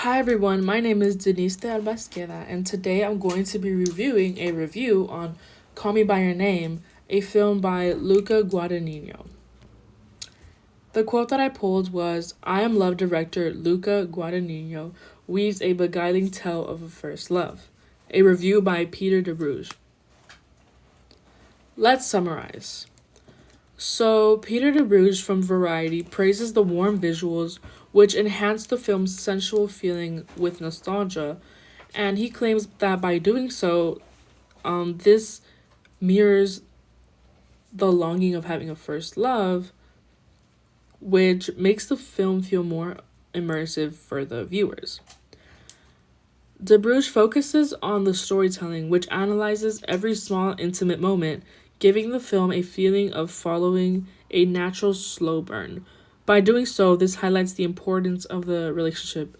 Hi everyone, my name is Denise de Albasqueda, and today I'm going to be reviewing a review on Call Me By Your Name, a film by Luca Guadagnino. The quote that I pulled was, "I Am Love" director Luca Guadagnino weaves a beguiling tale of a first love. A review by Peter de Bruges. Let's summarize. So, Peter de Bruges from Variety praises the warm visuals, which enhance the film's sensual feeling with nostalgia, and he claims that by doing so, this mirrors the longing of having a first love, which makes the film feel more immersive for the viewers. De Bruges focuses on the storytelling, which analyzes every small, intimate moment, giving the film a feeling of following a natural slow burn. By doing so, this highlights the importance of the relationship,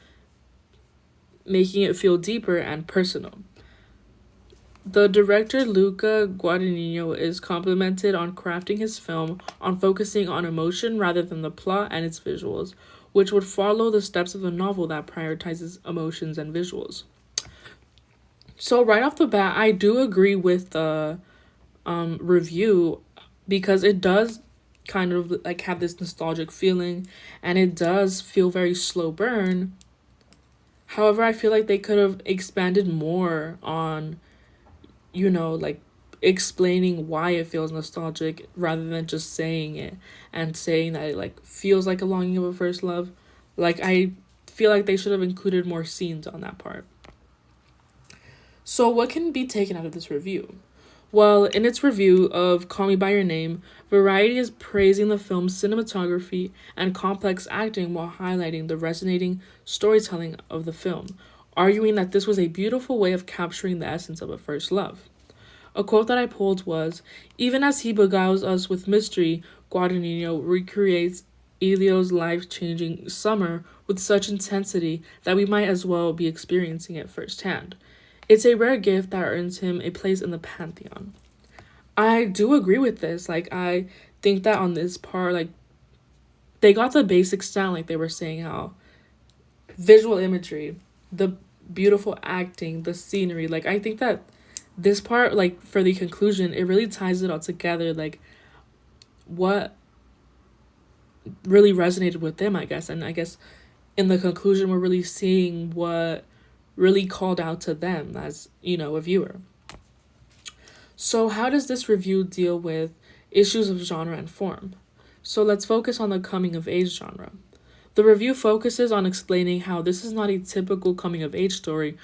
making it feel deeper and personal. The director Luca Guadagnino is complimented on crafting his film on focusing on emotion rather than the plot and its visuals, which would follow the steps of the novel that prioritizes emotions and visuals. So right off the bat, I do agree with the review because it does kind of like have this nostalgic feeling and it does feel very slow burn. However, I feel like they could have expanded more on, like explaining why it feels nostalgic rather than just saying it and saying that it like feels like a longing of a first love. Like I feel like they should have included more scenes on that part. So what can be taken out of this review? Well, in its review of Call Me By Your Name, Variety is praising the film's cinematography and complex acting while highlighting the resonating storytelling of the film, arguing that this was a beautiful way of capturing the essence of a first love. A quote that I pulled was, "Even as he beguiles us with mystery, Guadagnino recreates Elio's life-changing summer with such intensity that we might as well be experiencing it firsthand. It's a rare gift that earns him a place in the pantheon." I do agree with this. Like, I think that on this part, like, they got the basics down, like they were saying how visual imagery, the beautiful acting, the scenery, like, I think that this part, like, for the conclusion, it really ties it all together, like, what really resonated with them, I guess. And I guess in the conclusion, we're really seeing what really called out to them as, a viewer. So, how does this review deal with issues of genre and form? So, let's focus on the coming of age genre. The review focuses on explaining how this is not a typical coming of age story,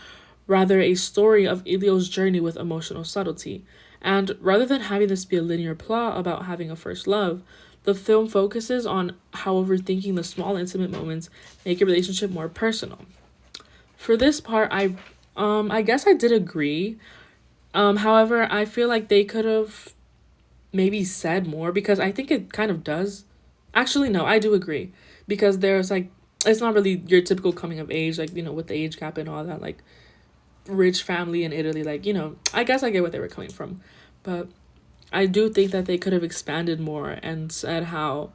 rather, a story of Elio's journey with emotional subtlety. And rather than having this be a linear plot about having a first love, the film focuses on how overthinking the small intimate moments make a relationship more personal. For this part, I guess I did agree. However, I feel like they could have maybe said more because I think it kind of does. Actually, no, I do agree because there's like it's not really your typical coming of age, like with the age gap and all that, like rich family in Italy, like I guess I get where they were coming from, but I do think that they could have expanded more and said how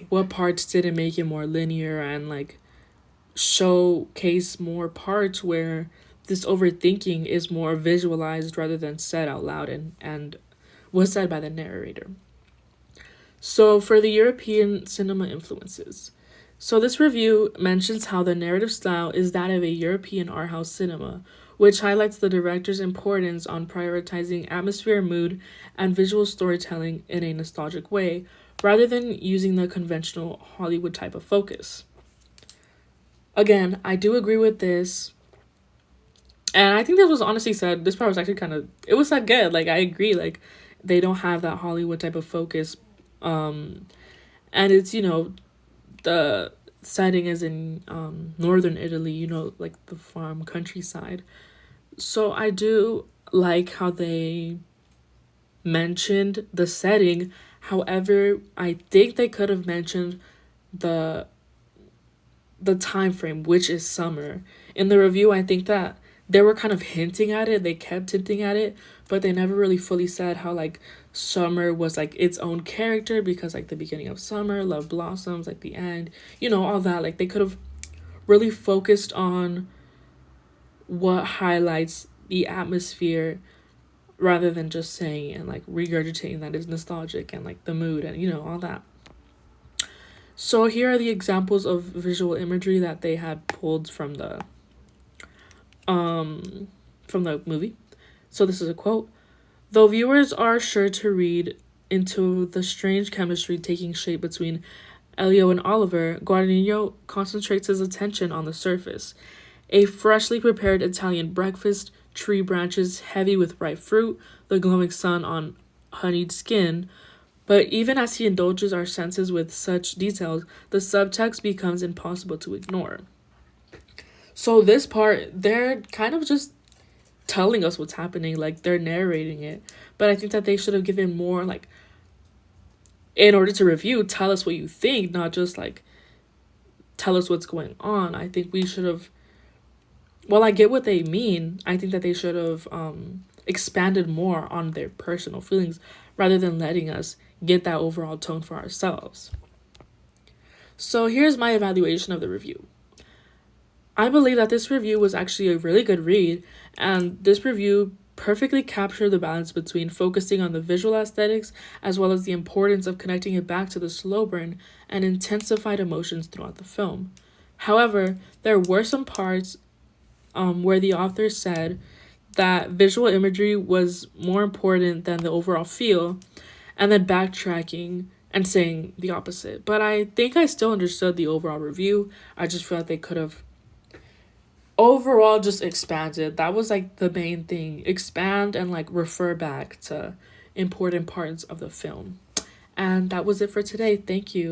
what parts didn't make it more linear and like showcase more parts where this overthinking is more visualized rather than said out loud and was said by the narrator. So, for the European cinema influences. So, this review mentions how the narrative style is that of a European art house cinema, which highlights the director's importance on prioritizing atmosphere, mood, and visual storytelling in a nostalgic way, rather than using the conventional Hollywood type of focus. Again, I do agree with this. And I think this was honestly said, this part was actually it was said good. Like, I agree. Like, they don't have that Hollywood type of focus. And it's, the setting is in northern Italy, like the farm countryside. So I do like how they mentioned the setting. However, I think they could have mentioned the time frame, which is summer. In the review, I think that they were kind of hinting at it. They kept hinting at it, but they never really fully said how like summer was like its own character because like the beginning of summer, love blossoms, like the end, all that. Like they could have really focused on what highlights the atmosphere rather than just saying and like regurgitating that is nostalgic and like the mood and all that. So here are the examples of visual imagery that they had pulled from the movie. So this is a quote. Though viewers are sure to read into the strange chemistry taking shape between Elio and Oliver, Guadagnino concentrates his attention on the surface. A freshly prepared Italian breakfast, tree branches heavy with ripe fruit, the glowing sun on honeyed skin. But even as he indulges our senses with such details, the subtext becomes impossible to ignore. So this part, they're kind of just telling us what's happening, like they're narrating it. But I think that they should have given more, like, in order to review, tell us what you think, not just like tell us what's going on. I think we should have, well, I get what they mean. I think that they should have expanded more on their personal feelings rather than letting us get that overall tone for ourselves. So here's my evaluation of the review. I believe that this review was actually a really good read, and this review perfectly captured the balance between focusing on the visual aesthetics as well as the importance of connecting it back to the slow burn and intensified emotions throughout the film. However, there were some parts where the author said that visual imagery was more important than the overall feel, and then backtracking and saying the opposite. But I think I still understood the overall review. I just feel like they could have overall just expanded. That was like the main thing. Expand and like refer back to important parts of the film. And that was it for today. Thank you.